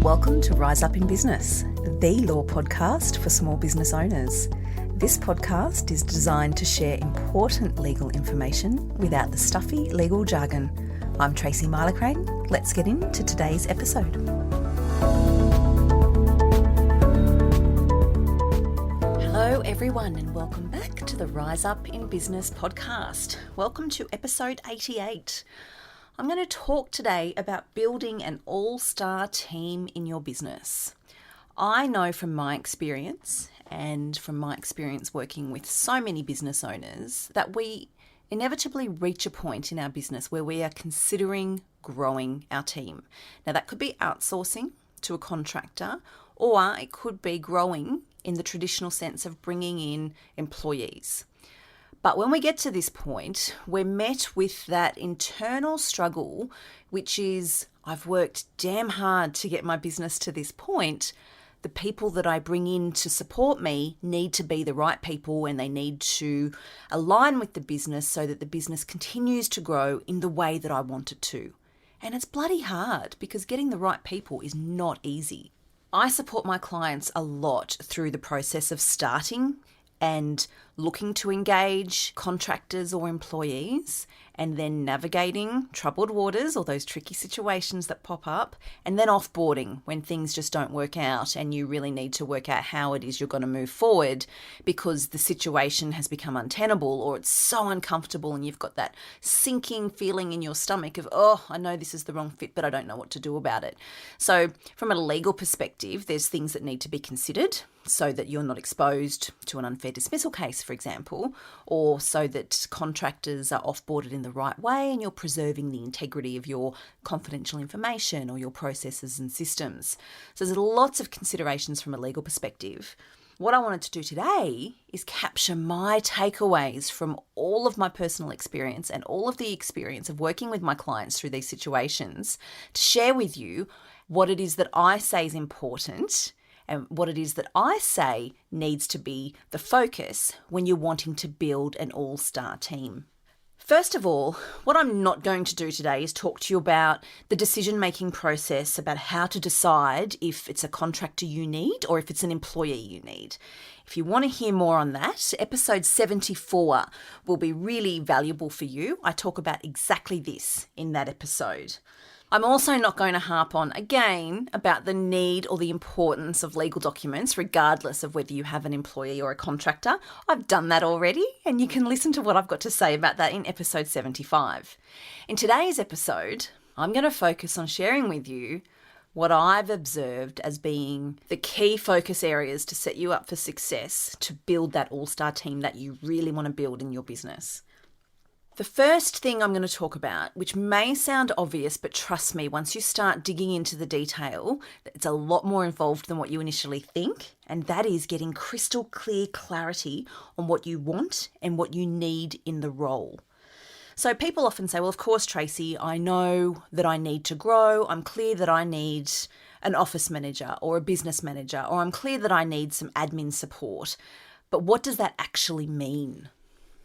Welcome to Rise Up in Business, the law podcast for small business owners. This podcast is designed to share important legal information without the stuffy legal jargon. I'm Tracy Milacrane. Let's get into today's episode. Hello everyone and welcome back to the Rise Up in Business podcast. Welcome to episode 88. I'm going to talk today about building an all-star team in your business. I know from my experience and from my experience working with so many business owners that we inevitably reach a point in our business where we are considering growing our team. Now that could be outsourcing to a contractor, or it could be growing in the traditional sense of bringing in employees. But when we get to this point, we're met with that internal struggle, which is, I've worked damn hard to get my business to this point. The people that I bring in to support me need to be the right people and they need to align with the business so that the business continues to grow in the way that I want it to. And it's bloody hard because getting the right people is not easy. I support my clients a lot through the process of starting and looking to engage contractors or employees, and then navigating troubled waters or those tricky situations that pop up, and then offboarding when things just don't work out and you really need to work out how it is you're going to move forward because the situation has become untenable or it's so uncomfortable and you've got that sinking feeling in your stomach of, oh, I know this is the wrong fit, but I don't know what to do about it. So from a legal perspective, there's things that need to be considered so that you're not exposed to an unfair dismissal case, for example, or so that contractors are offboarded in the right way and you're preserving the integrity of your confidential information or your processes and systems. So there's lots of considerations from a legal perspective. What I wanted to do today is capture my takeaways from all of my personal experience and all of the experience of working with my clients through these situations to share with you what it is that I say is important and what it is that I say needs to be the focus when you're wanting to build an all-star team. First of all, what I'm not going to do today is talk to you about the decision-making process about how to decide if it's a contractor you need or if it's an employee you need. If you want to hear more on that, episode 74 will be really valuable for you. I talk about exactly this in that episode. I'm also not going to harp on, again, about the need or the importance of legal documents, regardless of whether you have an employee or a contractor. I've done that already, and you can listen to what I've got to say about that in episode 75. In today's episode, I'm going to focus on sharing with you what I've observed as being the key focus areas to set you up for success, to build that all-star team that you really want to build in your business. The first thing I'm going to talk about, which may sound obvious, but trust me, once you start digging into the detail, it's a lot more involved than what you initially think, and that is getting crystal clear clarity on what you want and what you need in the role. So people often say, well, of course, Tracy, I know that I need to grow. I'm clear that I need an office manager or a business manager, or I'm clear that I need some admin support. But what does that actually mean?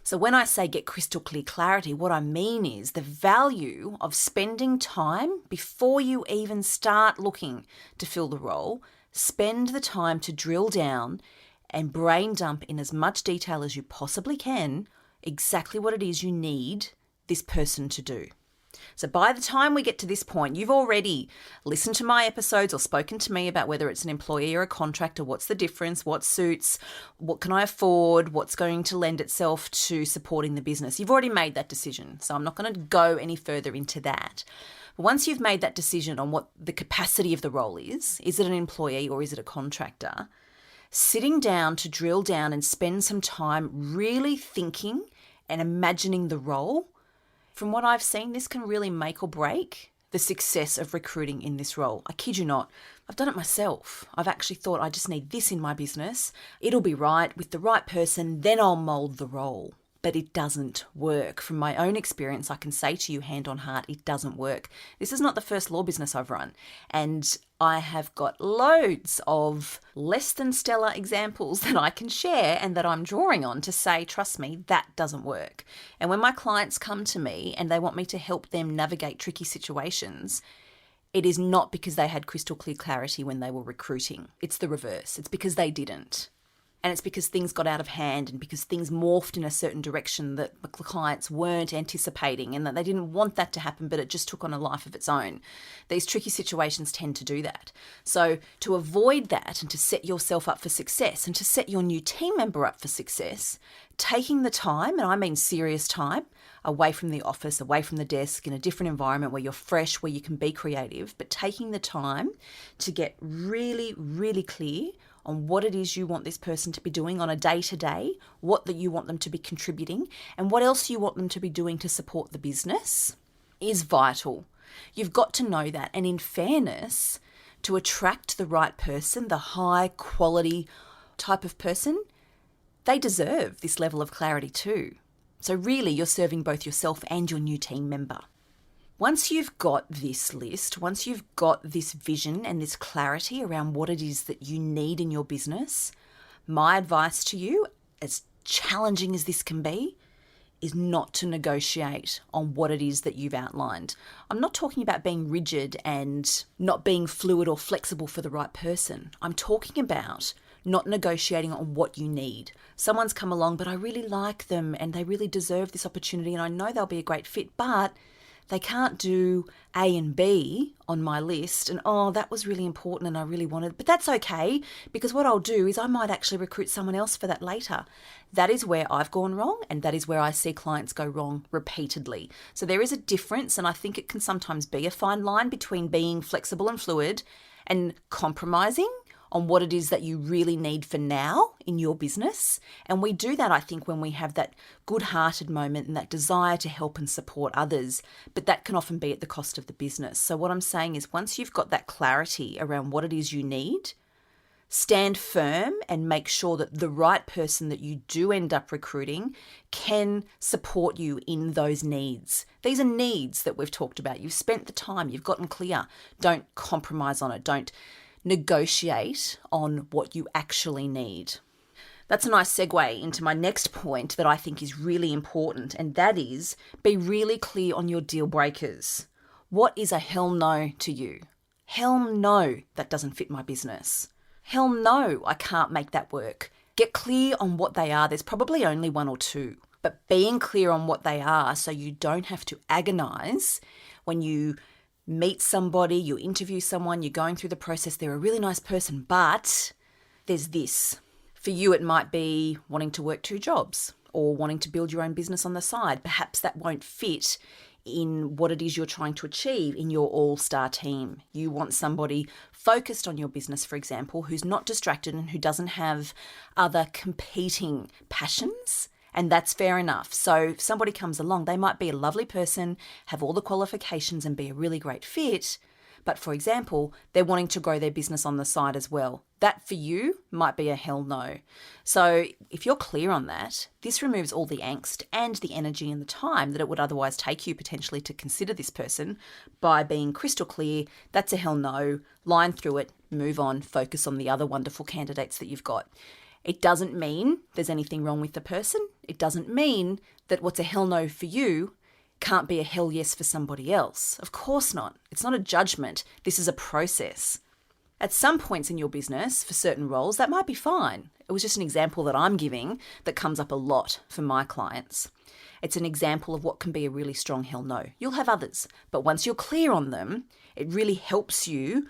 So when I say get crystal clear clarity, what I mean is the value of spending time before you even start looking to fill the role. Spend the time to drill down and brain dump in as much detail as you possibly can exactly what it is you need this person to do. So by the time we get to this point, you've already listened to my episodes or spoken to me about whether it's an employee or a contractor, what's the difference, what suits, what can I afford, what's going to lend itself to supporting the business. You've already made that decision, so I'm not going to go any further into that. But once you've made that decision on what the capacity of the role is it an employee or is it a contractor, sitting down to drill down and spend some time really thinking and imagining the role. From what I've seen, this can really make or break the success of recruiting in this role. I kid you not. I've done it myself. I've actually thought I just need this in my business. It'll be right with the right person, then I'll mold the role. But it doesn't work. From my own experience, I can say to you hand on heart, it doesn't work. This is not the first law business I've run. And I have got loads of less than stellar examples that I can share and that I'm drawing on to say, trust me, that doesn't work. And when my clients come to me and they want me to help them navigate tricky situations, It is not because they had crystal clear clarity when they were recruiting. It's the reverse. It's because they didn't. And it's because things got out of hand and because things morphed in a certain direction that the clients weren't anticipating and that they didn't want that to happen, but it just took on a life of its own. These tricky situations tend to do that. So to avoid that and to set yourself up for success and to set your new team member up for success, taking the time, and I mean serious time, away from the office, away from the desk, in a different environment where you're fresh, where you can be creative, but taking the time to get really, really clear on what it is you want this person to be doing on a day-to-day, what that you want them to be contributing, and what else you want them to be doing to support the business is vital. You've got to know that. And in fairness, to attract the right person, the high quality type of person, they deserve this level of clarity too. So really, you're serving both yourself and your new team member. Once you've got this list, once you've got this vision and this clarity around what it is that you need in your business, my advice to you, as challenging as this can be, is not to negotiate on what it is that you've outlined. I'm not talking about being rigid and not being fluid or flexible for the right person. I'm talking about not negotiating on what you need. Someone's come along, but I really like them and they really deserve this opportunity and I know they'll be a great fit, but they can't do A and B on my list and, oh, that was really important and I really wanted, but that's okay because what I'll do is I might actually recruit someone else for that later. That is where I've gone wrong and that is where I see clients go wrong repeatedly. So there is a difference and I think it can sometimes be a fine line between being flexible and fluid and compromising on what it is that you really need for now in your business. And we do that, I think, when we have that good-hearted moment and that desire to help and support others, but that can often be at the cost of the business. So what I'm saying is once you've got that clarity around what it is you need, stand firm and make sure that the right person that you do end up recruiting can support you in those needs. These are needs that we've talked about. You've spent the time, you've gotten clear. Don't compromise on it. Don't negotiate on what you actually need. That's a nice segue into my next point that I think is really important, and that is be really clear on your deal breakers. What is a hell no to you? Hell no, that doesn't fit my business. Hell no, I can't make that work. Get clear on what they are. There's probably only one or two, but being clear on what they are so you don't have to agonize when you meet somebody, you interview someone, you're going through the process, they're a really nice person, but there's this. For you, it might be wanting to work 2 jobs or wanting to build your own business on the side. Perhaps that won't fit in what it is you're trying to achieve in your all-star team. You want somebody focused on your business, for example, who's not distracted and who doesn't have other competing passions. And that's fair enough. So if somebody comes along, they might be a lovely person, have all the qualifications and be a really great fit. But for example, they're wanting to grow their business on the side as well. That for you might be a hell no. So if you're clear on that, this removes all the angst and the energy and the time that it would otherwise take you potentially to consider this person by being crystal clear. That's a hell no. Line through it, move on, focus on the other wonderful candidates that you've got. It doesn't mean there's anything wrong with the person. It doesn't mean that what's a hell no for you can't be a hell yes for somebody else. Of course not. It's not a judgment. This is a process. At some points in your business, for certain roles, that might be fine. It was just an example that I'm giving that comes up a lot for my clients. It's an example of what can be a really strong hell no. You'll have others, but once you're clear on them, it really helps you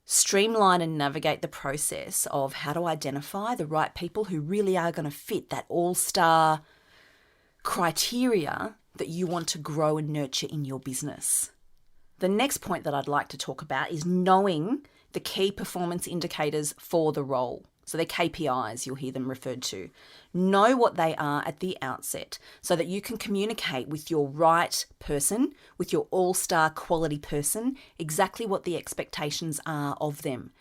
streamline and navigate the process of how to identify the right people who really are going to fit that all-star criteria that you want to grow and nurture in your business. The next point that I'd like to talk about is knowing the key performance indicators for the role. So they're KPIs, you'll hear them referred to. Know what they are at the outset so that you can communicate with your right person, with your all-star quality person, exactly what the expectations are of them.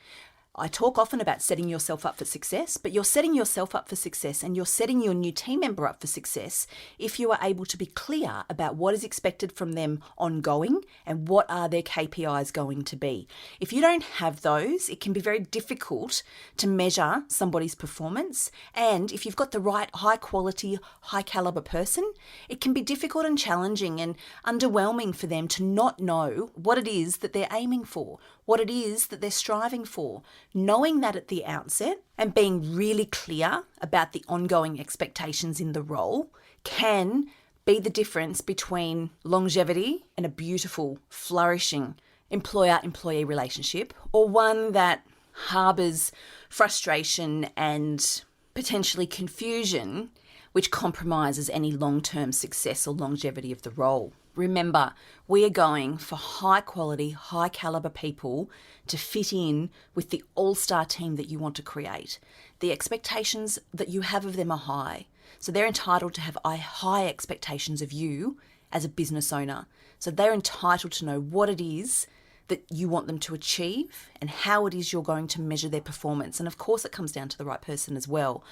I talk often about setting yourself up for success, but you're setting yourself up for success and you're setting your new team member up for success if you are able to be clear about what is expected from them ongoing and what are their KPIs going to be. If you don't have those, it can be very difficult to measure somebody's performance. And if you've got the right high quality, high caliber person, it can be difficult and challenging and underwhelming for them to not know what it is that they're aiming for, what it is that they're striving for. Knowing that at the outset and being really clear about the ongoing expectations in the role can be the difference between longevity and a beautiful, flourishing employer-employee relationship, or one that harbours frustration and potentially confusion, which compromises any long-term success or longevity of the role. Remember, we are going for high quality, high caliber people to fit in with the all-star team that you want to create. The expectations that you have of them are high. So they're entitled to have high expectations of you as a business owner. So they're entitled to know what it is that you want them to achieve and how it is you're going to measure their performance. And of course, it comes down to the right person as well.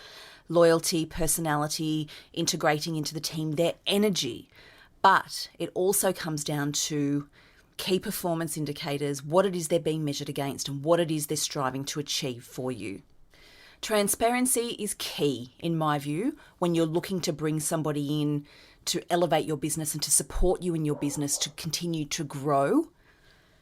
Loyalty, personality, integrating into the team, their energy. But it also comes down to key performance indicators, what it is they're being measured against and what it is they're striving to achieve for you. Transparency is key, in my view, when you're looking to bring somebody in to elevate your business and to support you in your business to continue to grow.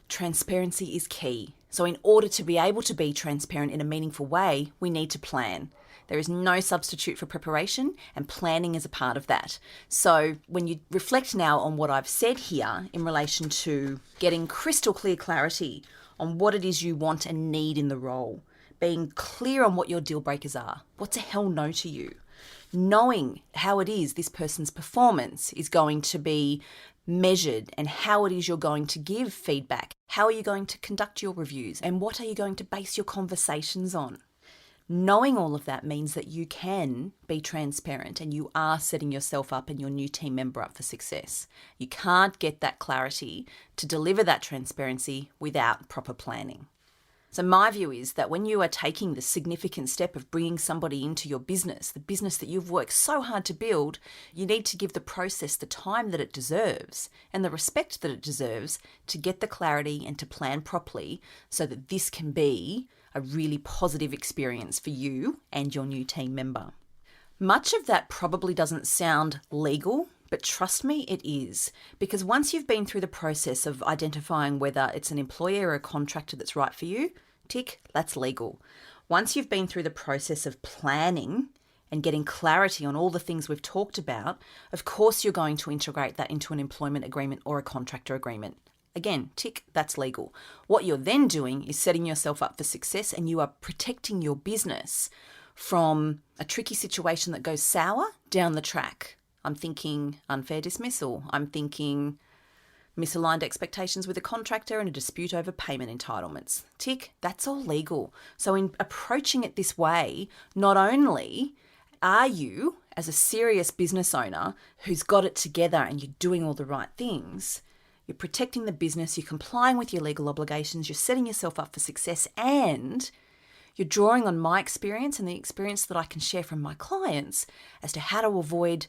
Transparency is key. So in order to be able to be transparent in a meaningful way, we need to plan. There is no substitute for preparation, and planning is a part of that. So when you reflect now on what I've said here in relation to getting crystal clear clarity on what it is you want and need in the role, being clear on what your deal breakers are, what's a hell no to you, knowing how it is this person's performance is going to be measured and how it is you're going to give feedback, how are you going to conduct your reviews, and what are you going to base your conversations on. Knowing all of that means that you can be transparent and you are setting yourself up and your new team member up for success. You can't get that clarity to deliver that transparency without proper planning. So my view is that when you are taking the significant step of bringing somebody into your business, the business that you've worked so hard to build, you need to give the process the time that it deserves and the respect that it deserves to get the clarity and to plan properly so that this can be a really positive experience for you and your new team member. Much of that probably doesn't sound legal, but trust me, it is. Because once you've been through the process of identifying whether it's an employer or a contractor that's right for you, tick, that's legal. Once you've been through the process of planning and getting clarity on all the things we've talked about, of course you're going to integrate that into an employment agreement or a contractor agreement. Again, tick, that's legal. What you're then doing is setting yourself up for success and you are protecting your business from a tricky situation that goes sour down the track. I'm thinking unfair dismissal. I'm thinking misaligned expectations with a contractor and a dispute over payment entitlements. Tick, that's all legal. So in approaching it this way, not only are you, as a serious business owner who's got it together and you're doing all the right things, you're protecting the business, you're complying with your legal obligations, you're setting yourself up for success, and you're drawing on my experience and the experience that I can share from my clients as to how to avoid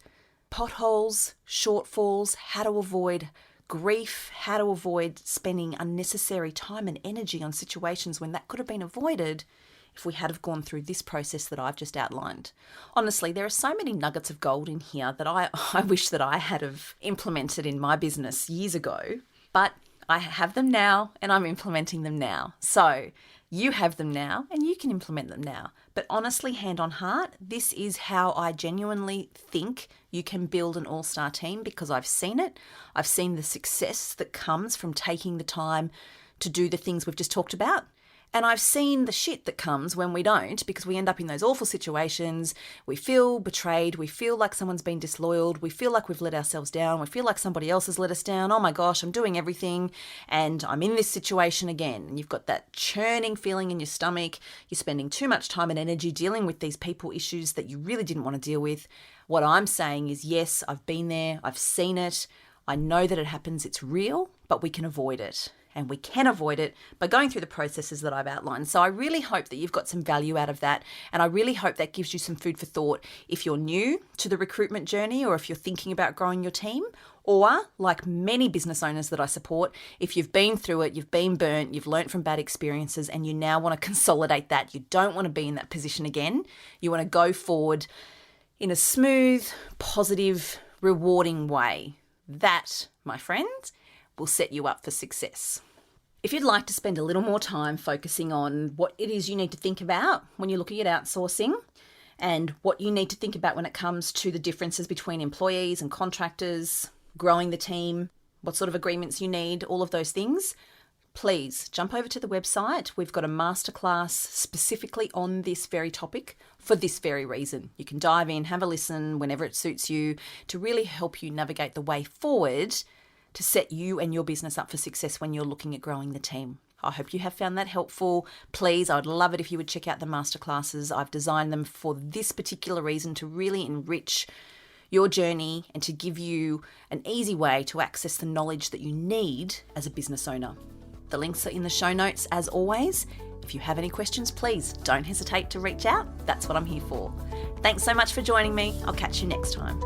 potholes, shortfalls, how to avoid grief, how to avoid spending unnecessary time and energy on situations when that could have been avoided if we had have gone through this process that I've just outlined. Honestly, there are so many nuggets of gold in here that I wish that I had have implemented in my business years ago, but I have them now and I'm implementing them now. So you have them now and you can implement them now. But honestly, hand on heart, this is how I genuinely think you can build an all-star team because I've seen it. I've seen the success that comes from taking the time to do the things we've just talked about. And I've seen the shit that comes when we don't, because we end up in those awful situations. We feel betrayed. We feel like someone's been disloyal. We feel like we've let ourselves down. We feel like somebody else has let us down. Oh my gosh, I'm doing everything and I'm in this situation again. And you've got that churning feeling in your stomach. You're spending too much time and energy dealing with these people issues that you really didn't want to deal with. What I'm saying is, yes, I've been there. I've seen it. I know that it happens. It's real, but we can avoid it. and we can avoid it by going through the processes that I've outlined. So I really hope that you've got some value out of that, and I really hope that gives you some food for thought if you're new to the recruitment journey, or if you're thinking about growing your team, or like many business owners that I support, if you've been through it, you've been burnt, you've learnt from bad experiences, and you now want to consolidate that. You don't want to be in that position again. You want to go forward in a smooth, positive, rewarding way. That, my friend, will set you up for success. If you'd like to spend a little more time focusing on what it is you need to think about when you're looking at outsourcing, and what you need to think about when it comes to the differences between employees and contractors, growing the team, what sort of agreements you need, all of those things, please jump over to the website. We've got a masterclass specifically on this very topic for this very reason. You can dive in, have a listen whenever it suits you, to really help you navigate the way forward to set you and your business up for success when you're looking at growing the team. I hope you have found that helpful. Please, I would love it if you would check out the masterclasses. I've designed them for this particular reason, to really enrich your journey and to give you an easy way to access the knowledge that you need as a business owner. The links are in the show notes as always. If you have any questions, please don't hesitate to reach out. That's what I'm here for. Thanks so much for joining me. I'll catch you next time.